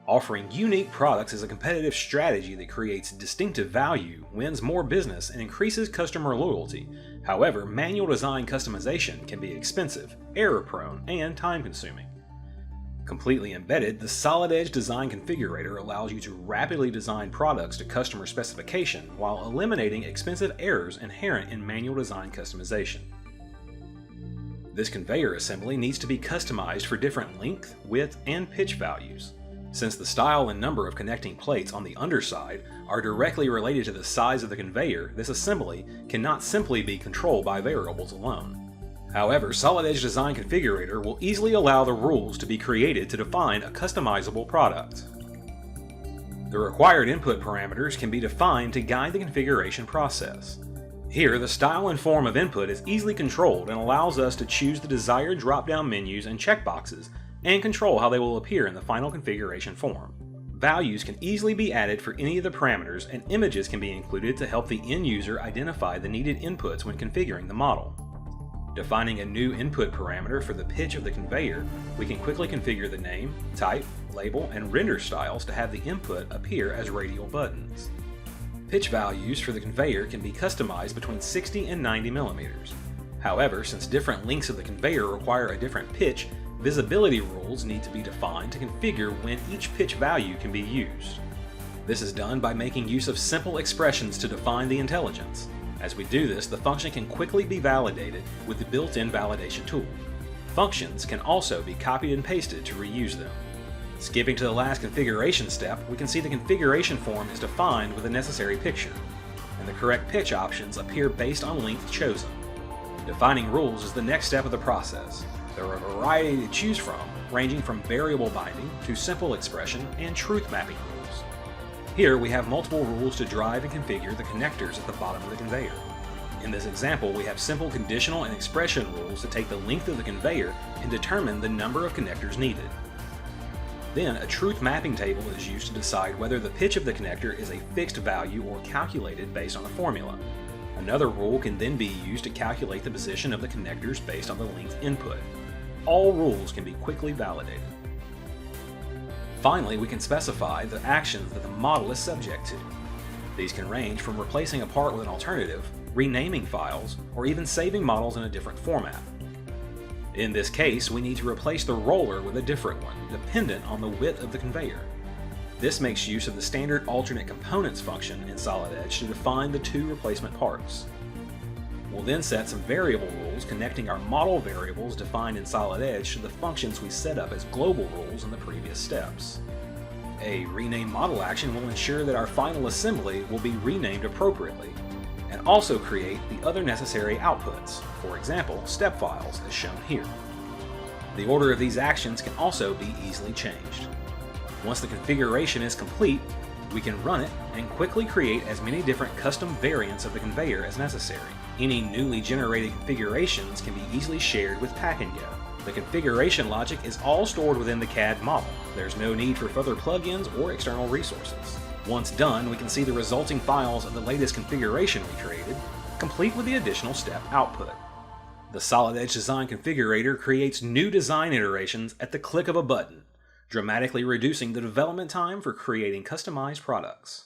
Offering unique products is a competitive strategy that creates distinctive value, wins more business, and increases customer loyalty. However, manual design customization can be expensive, error-prone, and time-consuming. Completely embedded, the Solid Edge Design Configurator allows you to rapidly design products to customer specification while eliminating expensive errors inherent in manual design customization. This conveyor assembly needs to be customized for different length, width, and pitch values. Since the style and number of connecting plates on the underside are directly related to the size of the conveyor, this assembly cannot simply be controlled by variables alone. However, Solid Edge Design Configurator will easily allow the rules to be created to define a customizable product. The required input parameters can be defined to guide the configuration process. Here, the style and form of input is easily controlled and allows us to choose the desired drop-down menus and checkboxes and control how they will appear in the final configuration form. Values can easily be added for any of the parameters, and images can be included to help the end user identify the needed inputs when configuring the model. Defining a new input parameter for the pitch of the conveyor, we can quickly configure the name, type, label, and render styles to have the input appear as radial buttons. Pitch values for the conveyor can be customized between 60 and 90 millimeters. However, since different lengths of the conveyor require a different pitch, visibility rules need to be defined to configure when each pitch value can be used. This is done by making use of simple expressions to define the intelligence. As we do this, the function can quickly be validated with the built-in validation tool. Functions can also be copied and pasted to reuse them. Skipping to the last configuration step, we can see the configuration form is defined with the necessary picture, and the correct pitch options appear based on length chosen. Defining rules is the next step of the process. There are a variety to choose from, ranging from variable binding to simple expression and truth mapping rules. Here we have multiple rules to drive and configure the connectors at the bottom of the conveyor. In this example, we have simple conditional and expression rules to take the length of the conveyor and determine the number of connectors needed. Then a truth mapping table is used to decide whether the pitch of the connector is a fixed value or calculated based on a formula. Another rule can then be used to calculate the position of the connectors based on the length input. All rules can be quickly validated. Finally, we can specify the actions that the model is subject to. These can range from replacing a part with an alternative, renaming files, or even saving models in a different format. In this case, we need to replace the roller with a different one, dependent on the width of the conveyor. This makes use of the standard alternate components function in Solid Edge to define the two replacement parts. We'll then set some variable rules connecting our model variables defined in Solid Edge to the functions we set up as global rules in the previous steps. A rename model action will ensure that our final assembly will be renamed appropriately, and also create the other necessary outputs, for example, step files as shown here. The order of these actions can also be easily changed. Once the configuration is complete, we can run it and quickly create as many different custom variants of the conveyor as necessary. Any newly generated configurations can be easily shared with Pack and Go. The configuration logic is all stored within the CAD model. There's no need for further plugins or external resources. Once done, we can see the resulting files of the latest configuration we created, complete with the additional step output. The Solid Edge Design Configurator creates new design iterations at the click of a button, dramatically reducing the development time for creating customized products.